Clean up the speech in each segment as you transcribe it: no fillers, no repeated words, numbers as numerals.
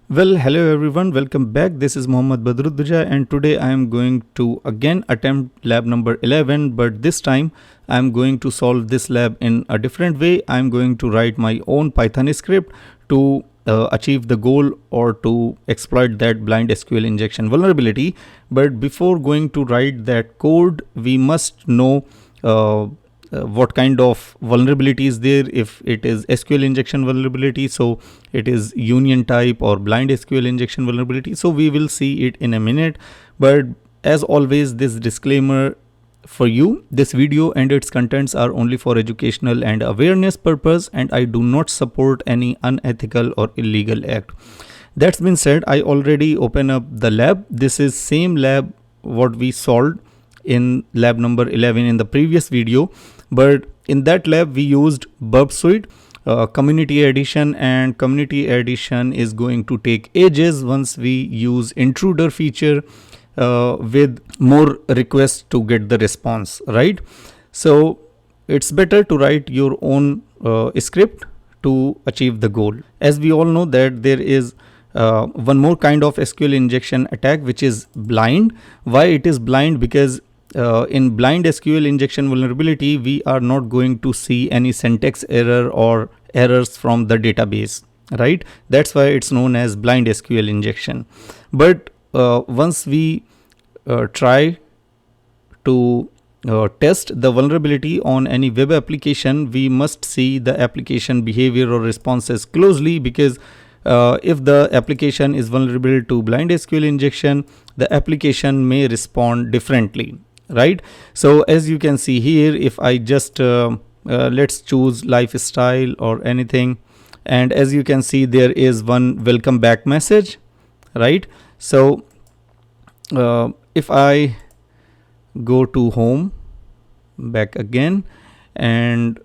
Well, hello everyone, welcome back. This is Mohammad Badruddin and today I am going to again attempt lab number 11, but this time I am going to solve this lab in a different way. I am going to write my own Python script to achieve the goal or to exploit that blind SQL injection vulnerability. But before going to write that code, we must know what kind of vulnerability is there. If it is SQL injection vulnerability, so it is union type or blind SQL injection vulnerability. So we will see it in a minute, but as always, this disclaimer for you: this video and its contents are only for educational and awareness purpose, and I do not support any unethical or illegal act. That's been said, I already open up the lab. This is same lab what we solved in lab number 11 in the previous video, but in that lab we used Burp Suite community edition, and community edition is going to take ages once we use intruder feature with more requests to get the response, right? So it's better to write your own script to achieve the goal. As we all know that there is one more kind of SQL injection attack, which is blind. Why it is blind? Because in blind SQL injection vulnerability, we are not going to see any syntax error or errors from the database, right? That's why it's known as blind SQL injection. But once we try to test the vulnerability on any web application, we must see the application behavior or responses closely, because if the application is vulnerable to blind SQL injection, the application may respond differently, right? So as you can see here, if I just let's choose lifestyle or anything, and as you can see, there is one welcome back message, right? So if I go to home, back again, and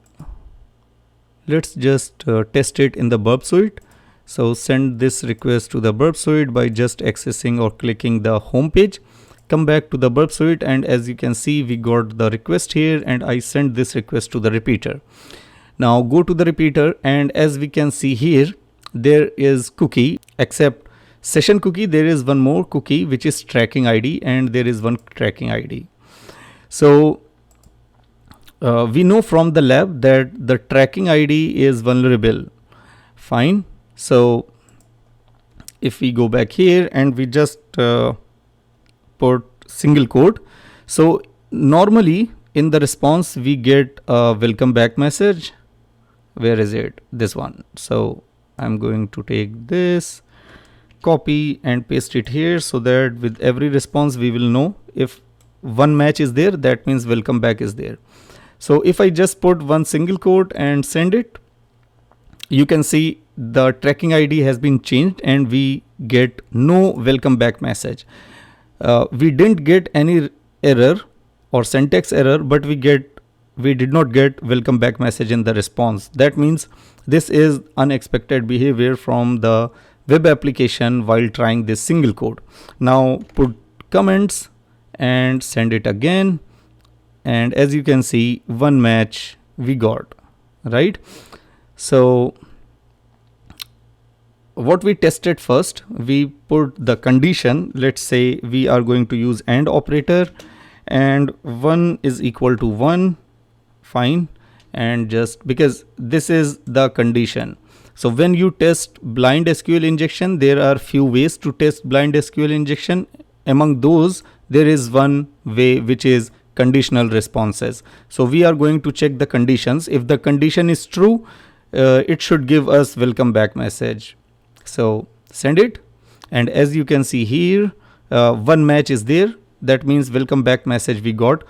let's just test it in the Burp Suite. So send this request to the Burp Suite by just accessing or clicking the home page. Come back to the Burp Suite, and as you can see, we got the request here, and I sent this request to the repeater. Now go to the repeater, and as we can see here, there is cookie, except session cookie, there is one more cookie which is tracking ID, and there is one tracking ID. So we know from the lab that the tracking ID is vulnerable. Fine. So if we go back here and we just put single quote, so normally in the response we get a welcome back message. Where is it? This one. So I'm going to take this, copy and paste it here, so that with every response we will know if one match is there, that means welcome back is there. So if I just put one single quote and send it, you can see the tracking ID has been changed and we get no welcome back message. We didn't get any error or syntax error, but we did not get welcome back message in the response. That means this is unexpected behavior from the web application while trying this single code. Now put comments and send it again, and as you can see, one match we got, right? So what we tested first, we put the condition. Let's say we are going to use AND operator, and 1 is equal to 1, fine, and just because this is the condition. So when you test blind SQL injection, there are few ways to test blind SQL injection. Among those, there is one way which is conditional responses. So we are going to check the conditions. If the condition is true, it should give us welcome back message. So send it, and as you can see here, one match is there. That means welcome back message we got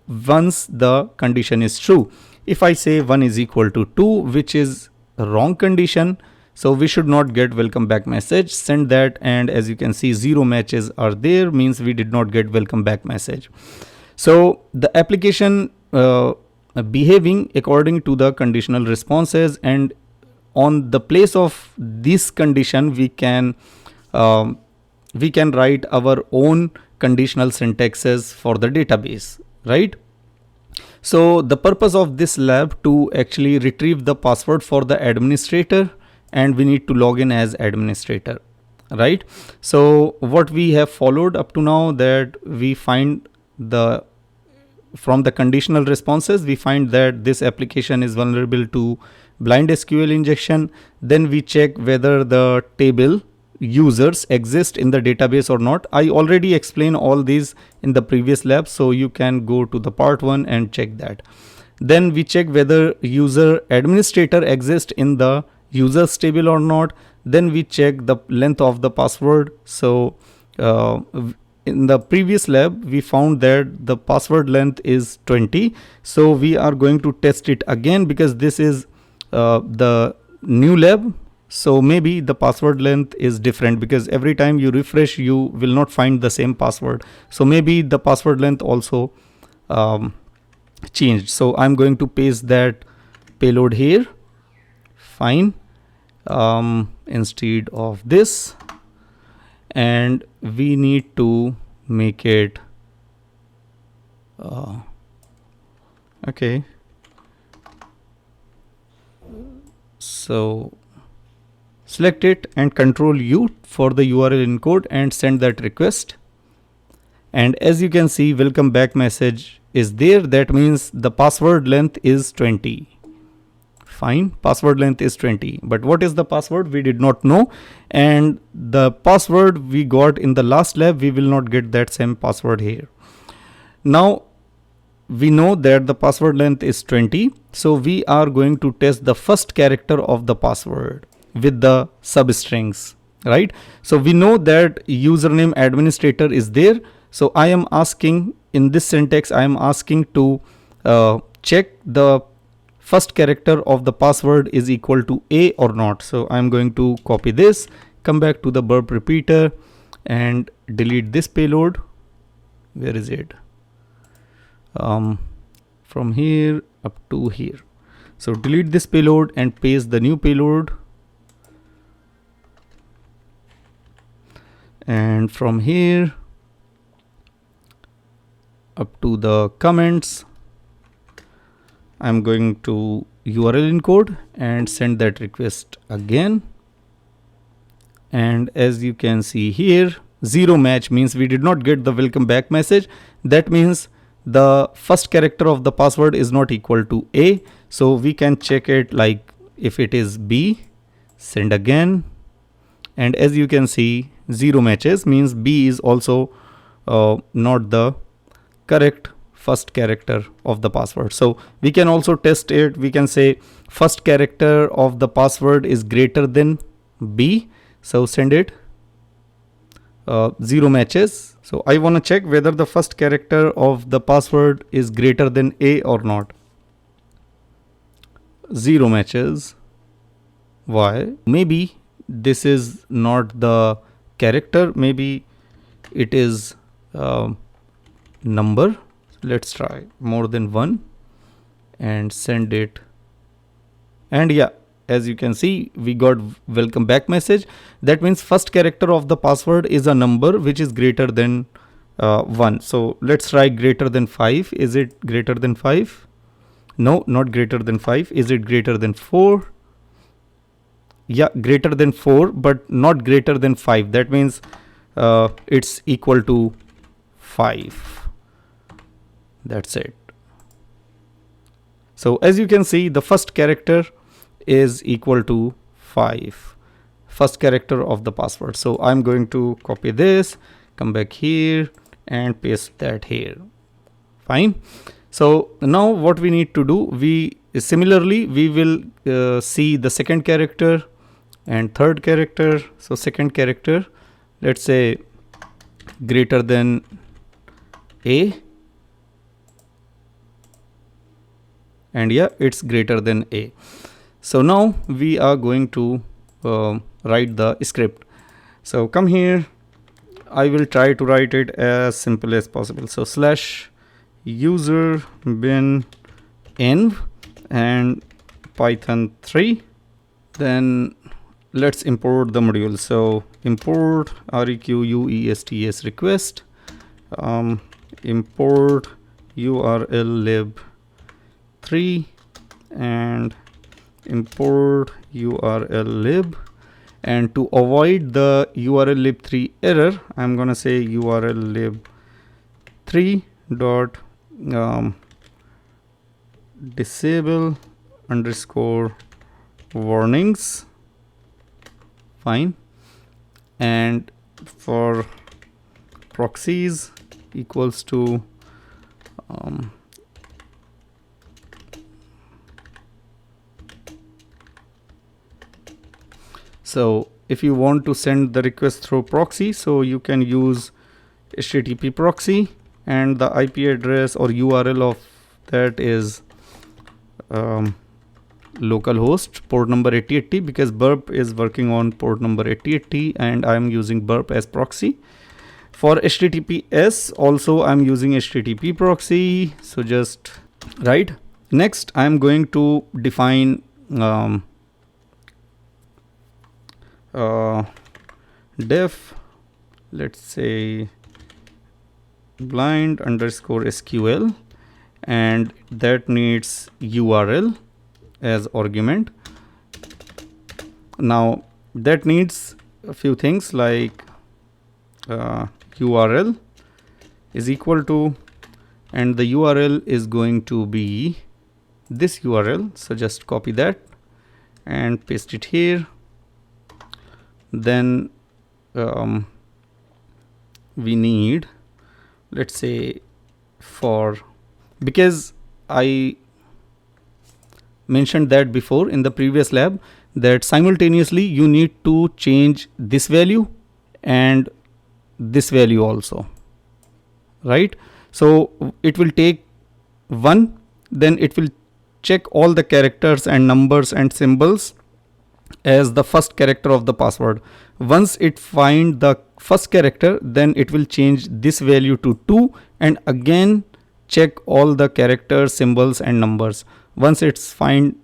once the condition is true. If I say 1 is equal to 2, which is a wrong condition, so we should not get welcome back message. Send that, and as you can see, 0 matches are there, means we did not get welcome back message. So the application behaving according to the conditional responses, and on the place of this condition we can write our own conditional syntaxes for the database, right? So the purpose of this lab to actually retrieve the password for the administrator, and we need to log in as administrator. right? So what we have followed up to now, that we find from the conditional responses, we find that this application is vulnerable to blind SQL injection. Then we check whether the table users exist in the database or not. I already explained all these in the previous lab, so you can go to the part 1 and check that. Then we check whether user administrator exists in the users table or not. Then we check the length of the password. So in the previous lab we found that the password length is 20, so we are going to test it again because this is the new lab. So maybe the password length is different, because every time you refresh you will not find the same password. So maybe the password length also changed. So I'm going to paste that payload here. Fine. Instead of this, and we need to make it okay. So select it and Control U for the URL encode and send that request. And as you can see, welcome back message is there. That means the password length is 20. Fine, password length is 20, but what is the password we did not know, and the password we got in the last lab, we will not get that same password here. Now we know that the password length is 20, so we are going to test the first character of the password with the substrings, right? So we know that username administrator is there, so I am asking in this syntax, I am asking to check the first character of the password is equal to A or not. So I'm going to copy this, come back to the burp repeater and delete this payload. Where is it? From here up to here. So delete this payload and paste the new payload. And from here up to the comments, I'm going to URL encode and send that request again. And as you can see here, 0 match means we did not get the welcome back message. That means the first character of the password is not equal to A. So we can check it, like if it is B, send again. And as you can see, 0 matches means B is also not the correct first character of the password. So we can also test it. We can say first character of the password is greater than B. So send it. 0 matches. So I want to check whether the first character of the password is greater than A or not. 0 matches. Why? Maybe this is not the character. Maybe it is number. Let's try more than 1 and send it. And yeah, as you can see, we got welcome back message. That means first character of the password is a number which is greater than 1. So let's try greater than 5. Is it greater than 5? No, not greater than 5. Is it greater than 4? Yeah, greater than 4, but not greater than 5. That means it's equal to 5. That's it. So as you can see, the first character is equal to 5, first character of the password. So I'm going to copy this, come back here and paste that here. Fine. So now what we need to do, similarly we will see the second character and third character. So second character, let's say greater than A. And yeah, it's greater than A. So now we are going to write the script. So come here, I will try to write it as simple as possible. So /user bin env and Python 3. Then let's import the module. So import request request, import URL lib 3 and import URL lib, And to avoid the URL lib3 error, I'm gonna say URL lib3 dot disable underscore warnings. Fine. And for proxies equals to so if you want to send the request through proxy, so you can use HTTP proxy, and the IP address or URL of that is localhost port number 8080, because burp is working on port number 8080 and I'm using burp as proxy. For HTTPS also I'm using HTTP proxy, so just right. Next I'm going to define def, let's say blind underscore SQL, and that needs URL as argument. Now that needs a few things like URL is equal to, and the URL is going to be this URL, so just copy that and paste it here. Then we need, let's say, for, because I mentioned that before in the previous lab, that simultaneously you need to change this value and this value also, right? So it will take one, then it will check all the characters and numbers and symbols as the first character of the password. Once it find the first character, then it will change this value to 2 and again check all the characters, symbols and numbers. Once it's find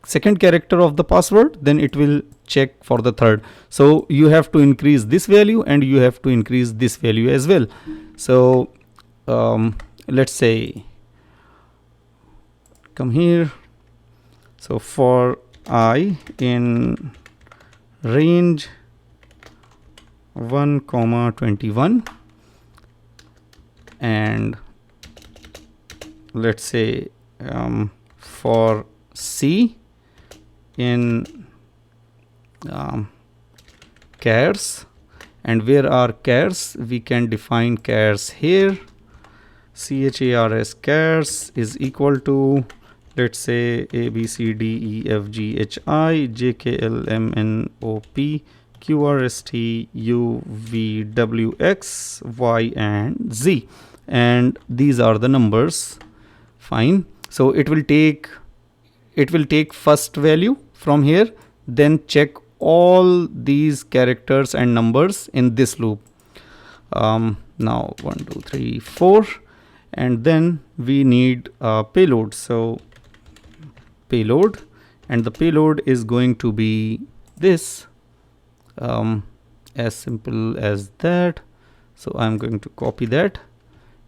second character of the password, then it will check for the third. So you have to increase this value and you have to increase this value as well. So let's say come here. So for I in range 1,21, and let's say for C in chars, and where are chars? We can define chars here. chars chars is equal to, let's say, A B C D E F G H I J K L M N O P Q R S T U V W X Y and Z, and these are the numbers. Fine. So it will take first value from here, then check all these characters and numbers in this loop. Now 1 2 3 4, and then we need payload. So payload, and the payload is going to be this, as simple as that. So I'm going to copy that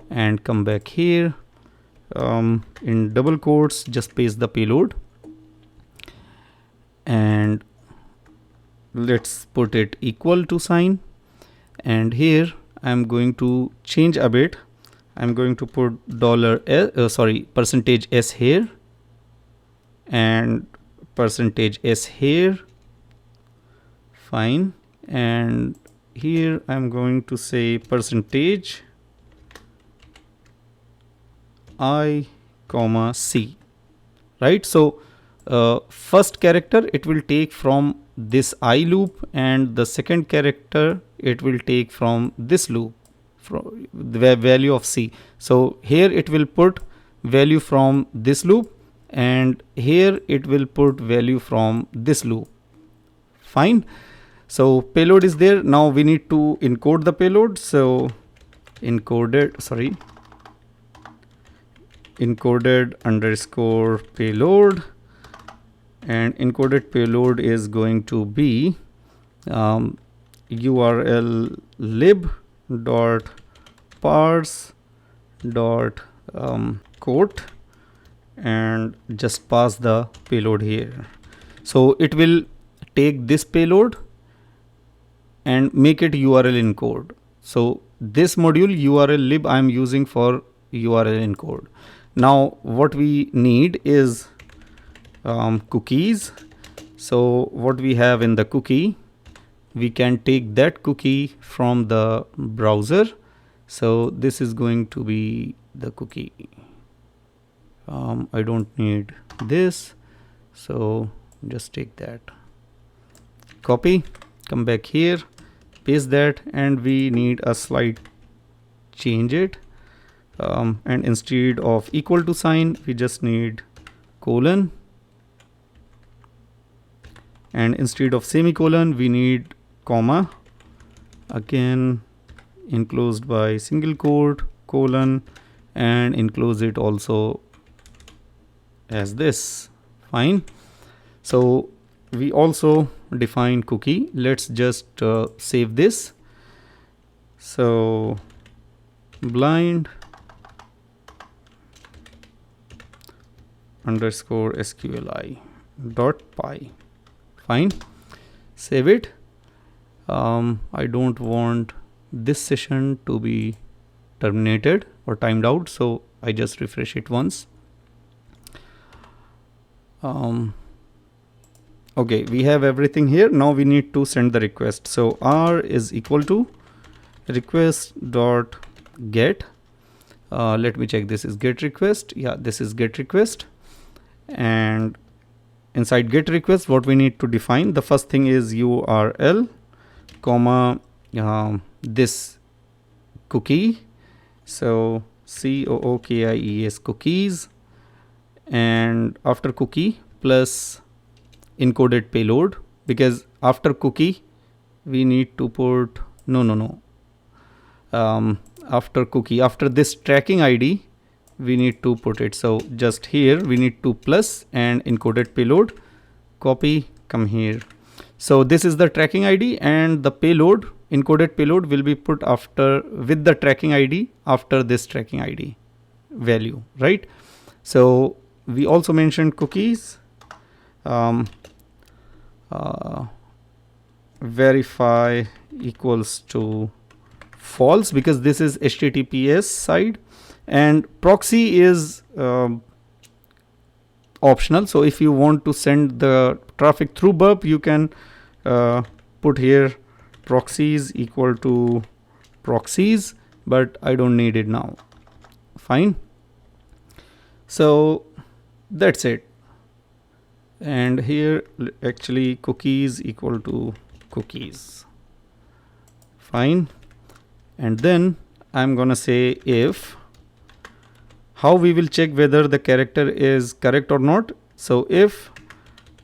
and come back here, in double quotes just paste the payload, and let's put it equal to sign, and here I'm going to change a bit. I'm going to put %s here and %s here. Fine. And here I'm going to say percentage I comma C, right? So first character it will take from this I loop, and the second character it will take from this loop, from the value of C. So here it will put value from this loop, and here it will put value from this loop. Fine. So payload is there. Now we need to encode the payload. So encoded underscore payload, and encoded payload is going to be URL lib dot parse dot quote, and just pass the payload here. So it will take this payload and make it URL encode. So this module URL lib I am using for URL encode. Now what we need is cookies. So what we have in the cookie, we can take that cookie from the browser. So this is going to be the cookie. I don't need this, so just take that, copy, come back here, paste that, and we need a slight change it, and instead of equal to sign we just need colon, and instead of semicolon we need comma, again enclosed by single quote, colon, and enclose it also as this. Fine. So we also define cookie. Let's just save this. So blind underscore SQLi dot py. Fine. Save it. I don't want this session to be terminated or timed out, so I just refresh it once. Okay, we have everything here. Now we need to send the request. So R is equal to request dot get. Let me check, this is get request. Yeah, this is get request. And inside get request, what we need to define, the first thing is URL, comma, this cookie. So COOKIES cookies, and after cookie plus encoded payload, because after cookie we need to put after cookie, after this tracking ID we need to put it. So just here we need to plus and encoded payload, copy, come here. So this is the tracking ID, and the payload, encoded payload, will be put after with the tracking ID after this tracking ID value, right? So we also mentioned cookies, verify equals to false, because this is HTTPS side, and proxy is optional. So if you want to send the traffic through burp, you can put here proxies equal to proxies, but I don't need it now. Fine. So that's it. And here actually cookies equal to cookies. Fine. And then I'm gonna say if, how we will check whether the character is correct or not. So if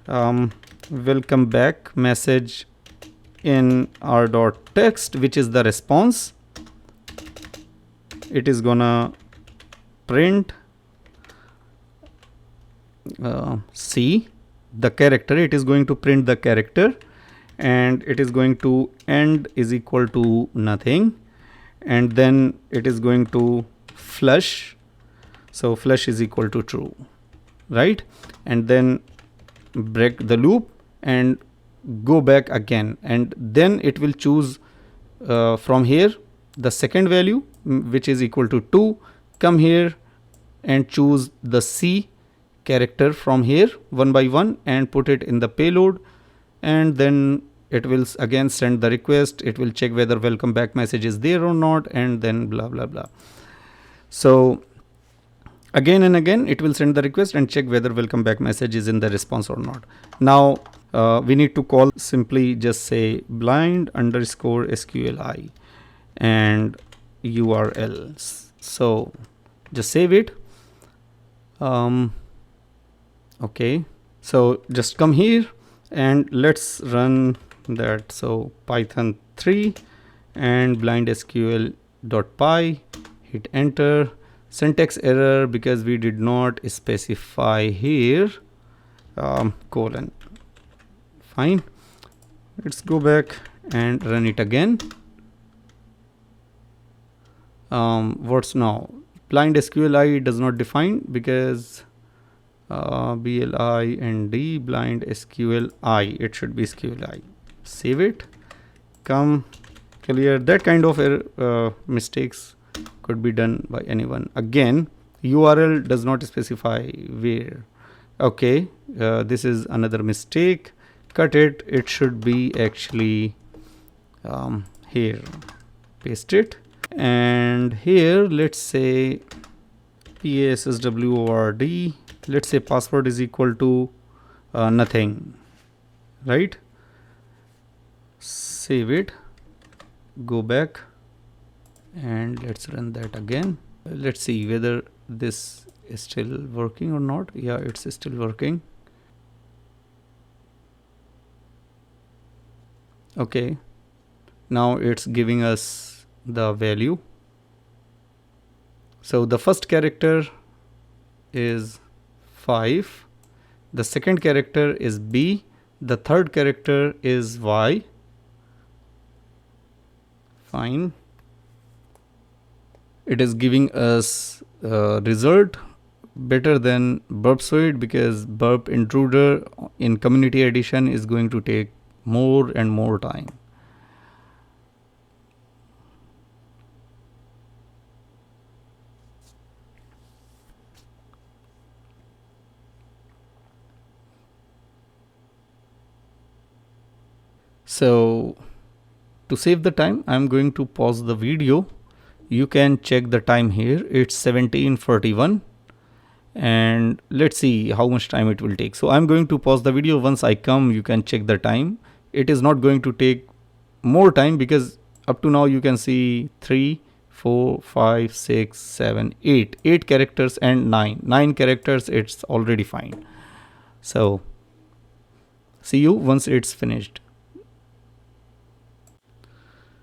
welcome back message in r.text, which is the response, it is gonna print C, the character, it is going to print the character, and it is going to end is equal to nothing, and then it is going to flush. So flush is equal to true, right? And then break the loop and go back again, and then it will choose from here the second value, which is equal to 2, come here and choose the C character from here one by one and put it in the payload, and then it will again send the request. It will check whether welcome back message is there or not, and then blah blah blah. So again and again it will send the request and check whether welcome back message is in the response or not. Now we need to call, simply just say blind underscore SQLi and URLs. So just save it. Okay, so just come here and let's run that. So Python 3 and blind SQL.py, hit enter. Syntax error because we did not specify here colon. Fine, let's go back and run it again. What's now? Blind SQLi does not define because BLIND blind SQLi, it should be SQLi. Save it, come clear. That kind of mistakes could be done by anyone. Again, URL does not specify where. Okay, this is another mistake. Cut it. It should be actually here. Paste it, and here let's say password. Let's say password is equal to nothing, right? Save it, go back, and let's run that again. Let's see whether this is still working or not. Yeah, it's still working. Okay, now it's giving us the value. So the first character is 5, the second character is B, the third character is Y. Fine. It is giving us result better than burp suite, because burp intruder in community edition is going to take more and more time. So to save the time, I'm going to pause the video. You can check the time here. It's 17:41, and let's see how much time it will take. So I'm going to pause the video. Once I come, you can check the time. It is not going to take more time, because up to now you can see 3, 4, 5, 6, 7, 8 characters and 9 characters. It's already fine. So see you once it's finished.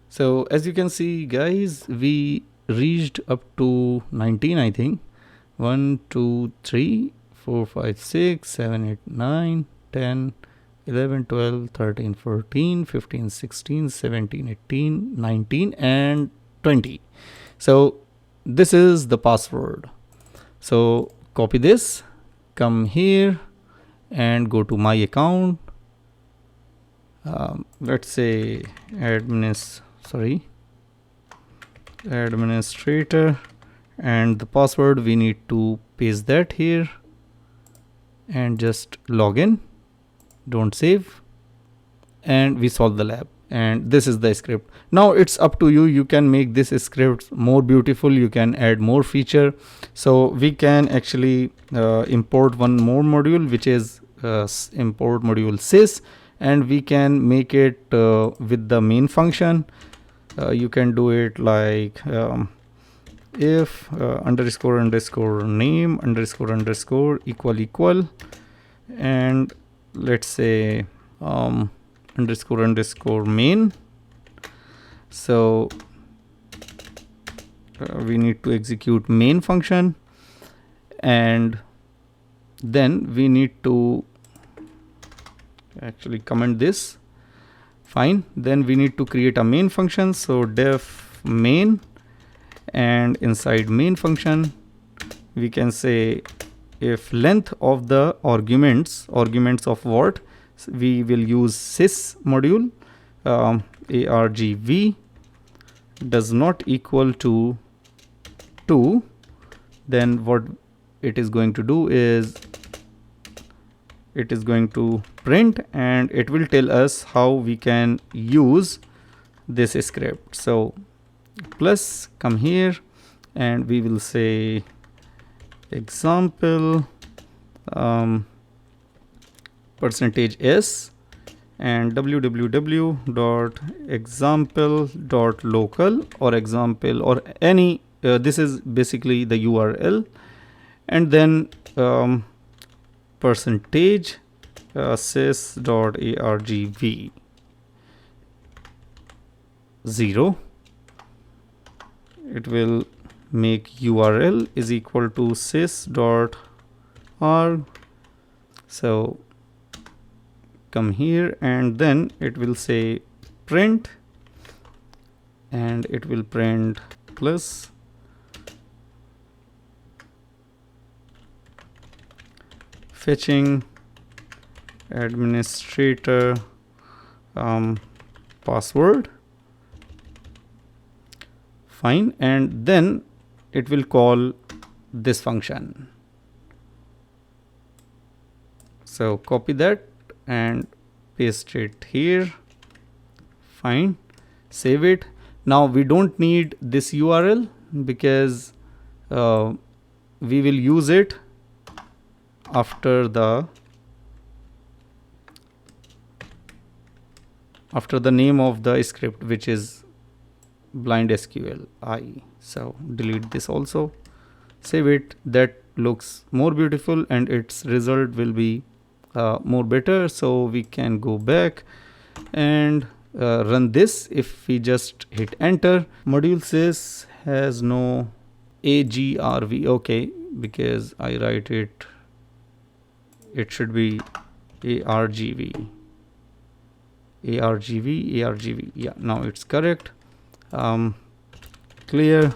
So as you can see, guys, we reached up to 19, I think. 1, 2, 3, 4, 5, 6, 7, 8, 9, 10, 11, 12, 13, 14, 15, 16, 17, 18, 19, and 20. So this is the password. So copy this, come here and go to my account. Let's say administrator, and the password, we need to paste that here and just log in. Don't save, and we solve the lab. And this is the script. Now it's up to you. You can make this script more beautiful. You can add more feature. So we can actually import one more module, which is import module sys, and we can make it with the main function. You can do it like if underscore name underscore equal, and let's say underscore main. So we need to execute main function, and then we need to actually comment this. Fine. Then we need to create a main function. So def main, and inside main function we can say if length of the arguments of what, we will use sys module argv does not equal to 2. Then what it is going to do is it is going to print, and it will tell us how we can use this script. So plus, come here, and we will say example %s and www.example.local or example or any this is basically the URL, and then percentage sys.argv 0. It will make URL is equal to sys.arg. So come here, and then it will say print, and it will print plus fetching administrator password. fine, and then it will call this function. So copy that and paste it here. Fine, save it. Now we don't need this URL because we will use it after the name of the script, which is blind SQL I. So delete this also, save it. That looks more beautiful and its result will be more better. So we can go back and run this. If we just hit enter, module says has no AGRV. Okay, because I write it, it should be ARGV. ARGV. Yeah, now it's correct. Clear.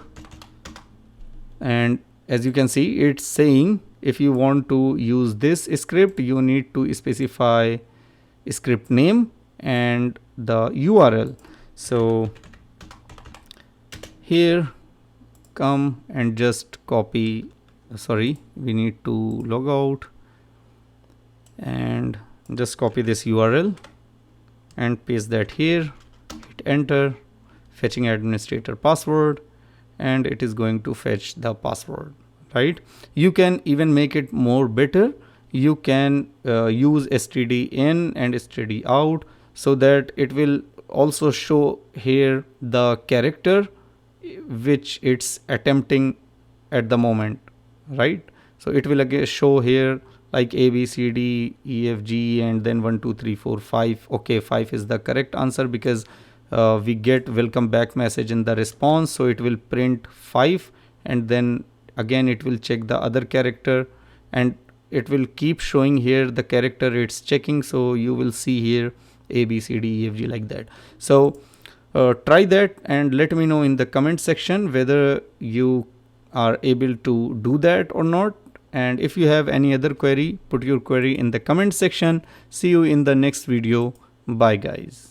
And as you can see, it's saying if you want to use this script, you need to specify script name and the URL. So here, come and just copy, sorry, we need to log out and just copy this URL and paste that here, hit enter, fetching administrator password, and it is going to fetch the password, right? You can even make it more better. You can use std in and std out, so that it will also show here the character which it's attempting at the moment, right? So it will again show here like A, B, C, D, E, F, G, and then 1, 2, 3, 4, 5. Okay, 5 is the correct answer because we get welcome back message in the response. So it will print 5 and then again it will check the other character and it will keep showing here the character it's checking. So you will see here A, B, C, D, E, F, G like that. So try that and let me know in the comment section whether you are able to do that or not. And if you have any other query, put your query in the comment section. See you in the next video. Bye guys.